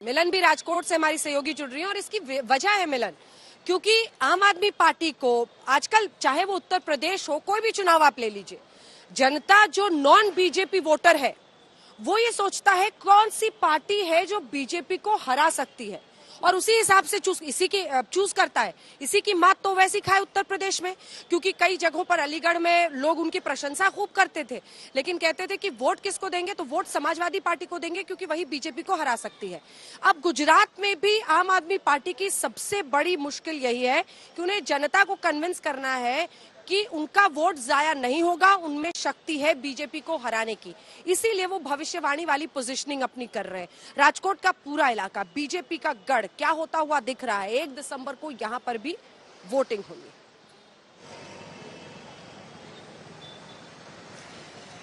मिलन भी राजकोट से हमारी सहयोगी जुड़ रही है और इसकी वजह है मिलन, क्योंकि आम आदमी पार्टी को आजकल चाहे वो उत्तर प्रदेश हो, कोई भी चुनाव आप ले लीजिए, जनता जो नॉन बीजेपी वोटर है वो ये सोचता है कौन सी पार्टी है जो बीजेपी को हरा सकती है और उसी हिसाब से चूज करता है। इसी की मात तो वैसी खाए उत्तर प्रदेश में, क्योंकि कई जगहों पर अलीगढ़ में लोग उनकी प्रशंसा खूब करते थे, लेकिन कहते थे कि वोट किसको देंगे, तो वोट समाजवादी पार्टी को देंगे क्योंकि वही बीजेपी को हरा सकती है। अब गुजरात में भी आम आदमी पार्टी की सबसे बड़ी मुश्किल यही है कि उन्हें जनता को कन्विंस करना है कि उनका वोट जाया नहीं होगा, उनमें शक्ति है बीजेपी को हराने की, इसीलिए वो भविष्यवाणी वाली पोजीशनिंग अपनी कर रहे हैं। राजकोट का पूरा इलाका बीजेपी का गढ़ क्या होता हुआ दिख रहा है। 1 दिसंबर को यहां पर भी वोटिंग होगी।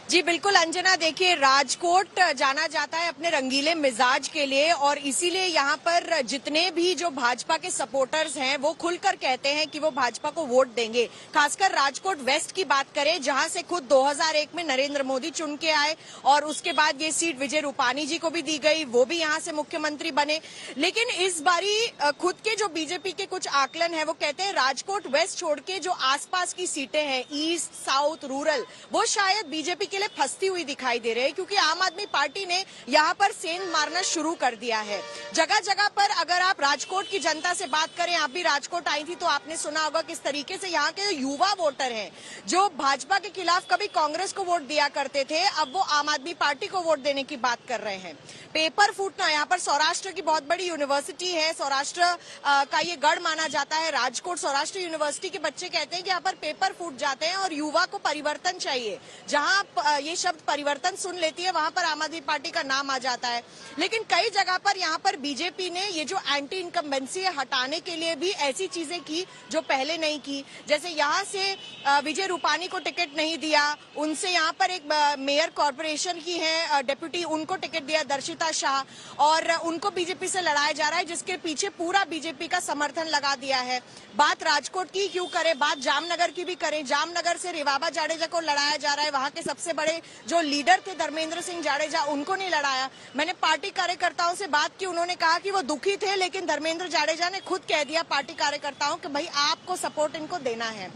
जी बिल्कुल अंजना, देखिए राजकोट जाना जाता है अपने रंगीले मिजाज के लिए और इसीलिए यहाँ पर जितने भी जो भाजपा के सपोर्टर्स हैं वो खुलकर कहते हैं कि वो भाजपा को वोट देंगे। खासकर राजकोट वेस्ट की बात करें, जहां से खुद 2001 में नरेंद्र मोदी चुन के आए और उसके बाद ये सीट विजय रूपानी जी को भी दी गई, वो भी यहाँ से मुख्यमंत्री बने। लेकिन इस बारी खुद के जो बीजेपी के कुछ आकलन है वो कहते हैं राजकोट वेस्ट छोड़ के जो आसपास की सीटें हैं, ईस्ट, साउथ, रूरल, वो शायद बीजेपी के लिए फंसती हुई दिखाई दे रहे हैं, क्योंकि आम आदमी पार्टी ने यहाँ पर सेंध मारना शुरू कर दिया है। जगह जगह पर अगर आप राजकोट की जनता से बात करें, आप भी राजकोट आई थी तो आपने सुना होगा किस तरीके से यहाँ के युवा वोटर हैं जो भाजपा के खिलाफ कभी कांग्रेस को वोट दिया करते थे, अब वो आम आदमी पार्टी को वोट देने की बात कर रहे हैं। पेपर फूटना, यहाँ पर सौराष्ट्र की बहुत बड़ी यूनिवर्सिटी है, सौराष्ट्र का ये गढ़ माना जाता है राजकोट। सौराष्ट्र यूनिवर्सिटी के बच्चे कहते हैं कि यहाँ पर पेपर फूट जाते हैं और युवा को परिवर्तन चाहिए। जहाँ ये शब्द परिवर्तन सुन लेती है वहां पर आम आदमी पार्टी का नाम आ जाता है। लेकिन कई जगह पर यहाँ पर बीजेपी ने ये जो एंटी इनकम्बेंसी है हटाने के लिए भी ऐसी चीजें की जो पहले नहीं की। जैसे यहाँ से विजय रूपानी को टिकट नहीं दिया, उनसे यहाँ पर एक मेयर कॉर्पोरेशन की है डेप्यूटी, उनको टिकट दिया दर्शिता शाह, और उनको बीजेपी से लड़ाया जा रहा है, जिसके पीछे पूरा बीजेपी का समर्थन लगा दिया है। बात राजकोट की क्यों करें, बात जामनगर की भी करें। जामनगर से रेवाबा जाडेजा को लड़ाया जा रहा है, वहां के सबसे बड़े जो लीडर थे धर्मेंद्र सिंह जाडेजा, उनको नहीं लड़ाया। मैंने पार्टी कार्यकर्ताओं से बात की, उन्होंने कहा कि वो दुखी थे, लेकिन धर्मेंद्र जाडेजा ने खुद कह दिया पार्टी कार्यकर्ताओं कि भाई आपको सपोर्ट इनको देना है।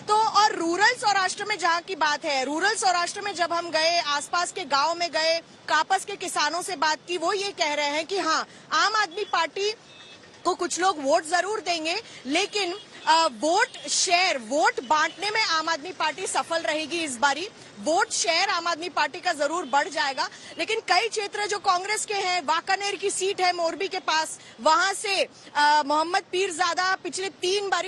तो और रूरल सौराष्ट्र में जहाँ की बात है, रूरल सौराष्ट्र में जब हम गए, आसपास के गांव में गए, कापस के किसानों से बात की, वो ये कह रहे हैं कि हाँ, आम आदमी पार्टी को कुछ लोग वोट जरूर देंगे, लेकिन वोट शेयर, वोट बांटने में आम आदमी पार्टी सफल रहेगी। इस बारी वोट शेयर आम आदमी पार्टी का जरूर बढ़ जाएगा। लेकिन कई क्षेत्र जो कांग्रेस के हैं, वाकानेर की सीट है मोरबी के पास, वहां से मोहम्मद पीरजादा पिछले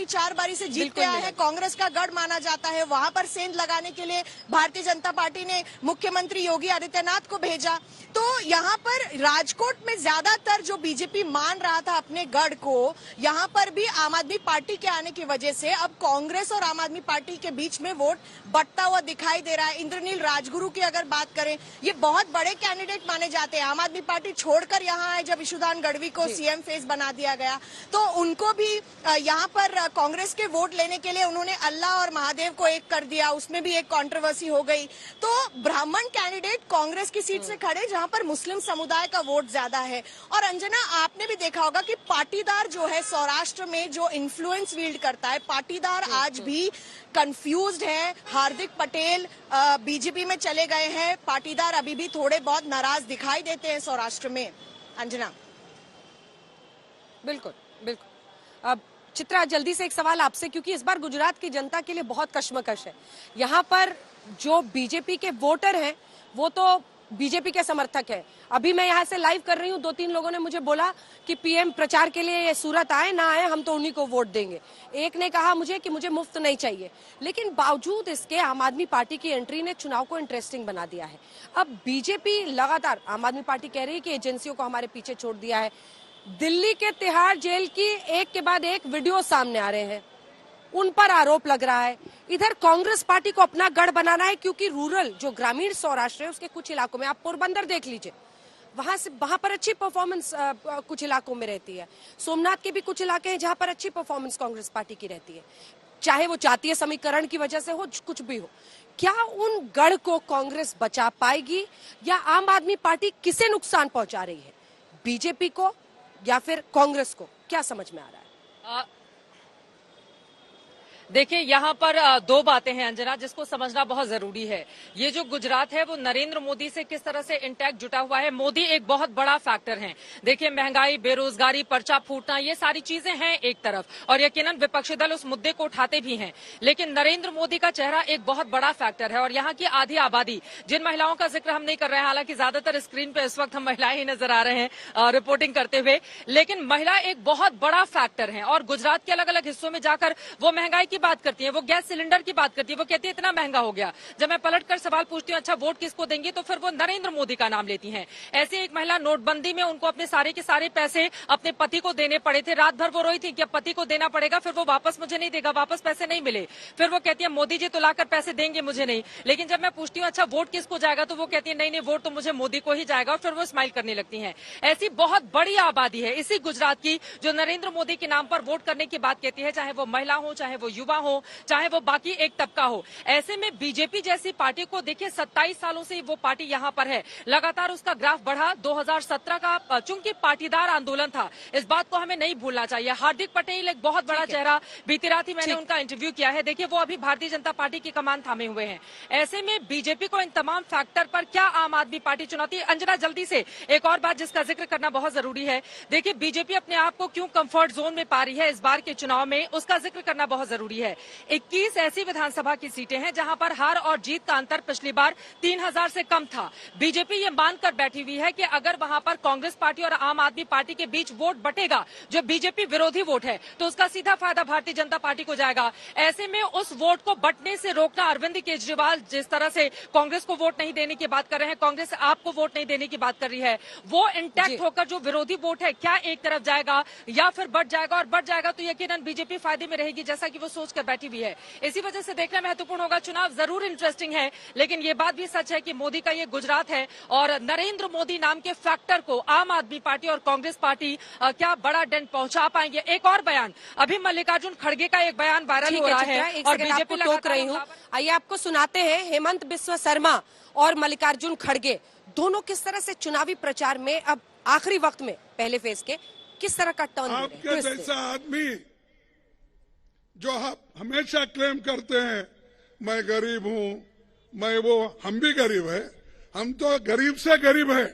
4 बारी से जीतते आए हैं, कांग्रेस का गढ़ माना जाता है। वहां पर सेंध लगाने के लिए भारतीय जनता पार्टी ने मुख्यमंत्री योगी आदित्यनाथ को भेजा। तो यहाँ पर राजकोट में ज्यादातर जो बीजेपी मान रहा था अपने गढ़ को, यहाँ पर भी आम आदमी पार्टी के आने की वजह से अब कांग्रेस और आम आदमी पार्टी के बीच में वोट बंटता हुआ दिखाई दे रहा है। इंद्रनील राजगुरु की अगर बात करें, ये बहुत बड़े कैंडिडेट माने जाते हैं। आम आदमी पार्टी छोड़कर यहाँ आए जब ईशुदान गढ़वी को सीएम फेस बना दिया गया, तो उनको भी यहाँ पर कांग्रेस के वोट लेने के लिए उन्होंने अल्लाह और महादेव को एक कर दिया, उसमें भी एक कंट्रोवर्सी हो गई। तो ब्राह्मण कैंडिडेट कांग्रेस की सीट से खड़े जहाँ पर मुस्लिम समुदाय का वोट ज्यादा है। और अंजना, आपने भी देखा होगा कि पाटीदार जो है सौराष्ट्र में जो इन्फ्लुएंस विल्ड करता है, पाटीदार आज भी कंफ्यूज्ड है। हार्दिक पटेल बीजेपी में चले गए हैं, पाटीदार अभी भी थोड़े बहुत नाराज दिखाई देते हैं सौराष्ट्र में। अंजना। बिल्कुल बिल्कुल। अब चित्रा, जल्दी से एक सवाल आपसे, क्योंकि इस बार गुजरात की जनता के लिए बहुत कश्मकश है। यहाँ पर जो बीजेपी के वोटर हैं वो तो बीजेपी के समर्थक है। अभी मैं यहाँ से लाइव कर रही हूँ, 2-3 लोगों ने मुझे बोला कि पीएम प्रचार के लिए सूरत आए ना आए, हम तो उन्हीं को वोट देंगे। एक ने कहा मुझे कि मुझे मुफ्त नहीं चाहिए। लेकिन बावजूद इसके आम आदमी पार्टी की एंट्री ने चुनाव को इंटरेस्टिंग बना दिया है। अब बीजेपी लगातार, आम आदमी पार्टी कह रही है कि एजेंसियों को हमारे पीछे छोड़ दिया है। दिल्ली के तिहाड़ जेल की एक के बाद एक वीडियो सामने आ रहे हैं, उन पर आरोप लग रहा है। इधर कांग्रेस पार्टी को अपना गढ़ बनाना है, क्योंकि रूरल जो ग्रामीण सौराष्ट्र है उसके कुछ इलाकों में, आप पोरबंदर देख लीजिए, वहां पर अच्छी परफॉर्मेंस कुछ इलाकों में रहती है। सोमनाथ के भी कुछ इलाके हैं जहां पर अच्छी परफॉर्मेंस कांग्रेस पार्टी की रहती है, चाहे वो जातीय समीकरण की वजह से हो, कुछ भी हो। क्या उन गढ़ को कांग्रेस बचा पाएगी या आम आदमी पार्टी किसे नुकसान पहुंचा रही है, बीजेपी को या फिर कांग्रेस को? क्या समझ में आ रहा है? देखिए, यहाँ पर दो बातें हैं अंजना, जिसको समझना बहुत जरूरी है। ये जो गुजरात है वो नरेंद्र मोदी से किस तरह से इंटैक्ट जुटा हुआ है। मोदी एक बहुत बड़ा फैक्टर है। देखिए, महंगाई, बेरोजगारी, पर्चा फूटना, ये सारी चीजें हैं एक तरफ, और यकीनन विपक्षी दल उस मुद्दे को उठाते भी हैं, लेकिन नरेंद्र मोदी का चेहरा एक बहुत बड़ा फैक्टर है। और यहाँ की आधी आबादी, जिन महिलाओं का जिक्र हम नहीं कर रहे हैं, हालांकि ज्यादातर स्क्रीन पे इस वक्त हम महिलाएं ही नजर आ रहे हैं रिपोर्टिंग करते हुए, लेकिन महिला एक बहुत बड़ा फैक्टर है। और गुजरात के अलग अलग हिस्सों में जाकर वो महंगाई की बात करती है, वो गैस सिलेंडर की बात करती है, वो कहती है इतना महंगा हो गया। जब मैं पलटकर सवाल पूछती हूँ अच्छा वोट किसको देंगी, तो फिर वो नरेंद्र मोदी का नाम लेती हैं। ऐसे एक महिला नोटबंदी में उनको अपने सारे के सारे पैसे अपने पति को देने पड़े थे। रात भर वो रोई थी कि अब पति को देना पड़ेगा, फिर वो वापस मुझे नहीं देगा, वापस पैसे नहीं मिले। फिर वो कहती है मोदी जी तो लाकर पैसे देंगे मुझे नहीं। लेकिन जब मैं पूछती हूँ अच्छा वोट किसको जाएगा, तो वो कहती है नहीं नहीं, वोट तो मुझे मोदी को ही जाएगा। और फिर वो स्माइल करने लगती है। ऐसी बहुत बड़ी आबादी है इसी गुजरात की जो नरेंद्र मोदी के नाम पर वोट करने की बात कहती है, चाहे वो महिला हो, चाहे वो युवा हो, चाहे वो बाकी एक तबका हो। ऐसे में बीजेपी जैसी पार्टी को देखिए 27 सालों से वो पार्टी यहाँ पर है, लगातार उसका ग्राफ बढ़ा। 2017 का चूंकि पाटीदार आंदोलन था, इस बात को हमें नहीं भूलना चाहिए। हार्दिक पटेल एक बहुत बड़ा चेहरा, बीती रात ही मैंने उनका इंटरव्यू किया है। देखिए, वो अभी भारतीय जनता पार्टी की कमान थामे हुए हैं। ऐसे में बीजेपी को इन तमाम फैक्टर पर क्या आम आदमी पार्टी चुनौती? अंजना, जल्दी से एक और बात जिसका जिक्र करना बहुत जरूरी है। देखिए, बीजेपी अपने आप को क्यों कंफर्ट जोन में पा रही है इस बार के चुनाव में, उसका जिक्र करना बहुत जरूरी है। 21 ऐसी विधानसभा की सीटें हैं जहां पर हार और जीत का अंतर पिछली बार 3000 से कम था। बीजेपी ये मानकर बैठी हुई है कि अगर वहां पर कांग्रेस पार्टी और आम आदमी पार्टी के बीच वोट बटेगा, जो बीजेपी विरोधी वोट है, तो उसका सीधा फायदा भारतीय जनता पार्टी को जाएगा। ऐसे में उस वोट को बटने से रोकना, अरविंद केजरीवाल जिस तरह से कांग्रेस को वोट नहीं देने की बात कर रहे हैं, कांग्रेस आपको वोट नहीं देने की बात कर रही है, वो इंटैक्ट होकर जो विरोधी वोट है क्या एक तरफ जाएगा या फिर बढ़ जाएगा? और बढ़ जाएगा तो यकीनन बीजेपी फायदे में रहेगी, जैसा कि वो सोचकर बैठी हुई है। इसी वजह से देखना महत्वपूर्ण होगा। चुनाव जरूर इंटरेस्टिंग है, लेकिन ये बात भी सच है कि मोदी का ये गुजरात है और नरेंद्र मोदी नाम के फैक्टर को आम आदमी पार्टी और कांग्रेस पार्टी क्या बड़ा डेंट पहुंचा पाएंगे? एक और बयान, अभी मल्लिकार्जुन खड़गे का एक बयान वायरल हो रहा है और बीजेपी टोक रही हूँ। आइए आपको सुनाते हैं हेमंत बिस्वा शर्मा और मल्लिकार्जुन खड़गे दोनों किस तरह से चुनावी प्रचार में अब आखिरी वक्त में पहले फेज के किस तरह का टर्न। आपके जैसा आदमी जो आप हमेशा क्लेम करते हैं मैं गरीब हूं, मैं वो, हम भी गरीब है, हम तो गरीब से गरीब है,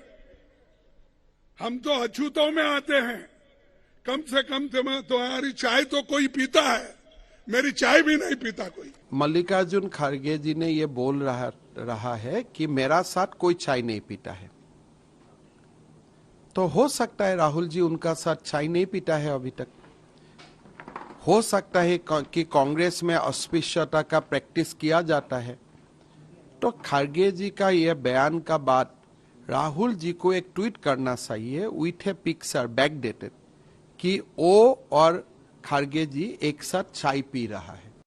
हम तो अछूतों में आते हैं। कम से कम तुम्हारी चाय तो कोई पीता है, मेरी चाय भी नहीं पीता कोई। मल्लिकार्जुन खड़गे जी ने ये बोल रहा है कि मेरा साथ कोई चाय नहीं पीता है, तो हो सकता है राहुल जी उनका साथ चाय नहीं पीता है अभी तक। हो सकता है कि कांग्रेस में अस्पृश्यता का प्रैक्टिस किया जाता है। तो खड़गे जी का यह बयान का बाद राहुल जी को एक ट्वीट करना चाहिए विथ ए पिक्चर बैकडेटेड कि वो और खड़गे जी एक साथ चाय पी रहा है।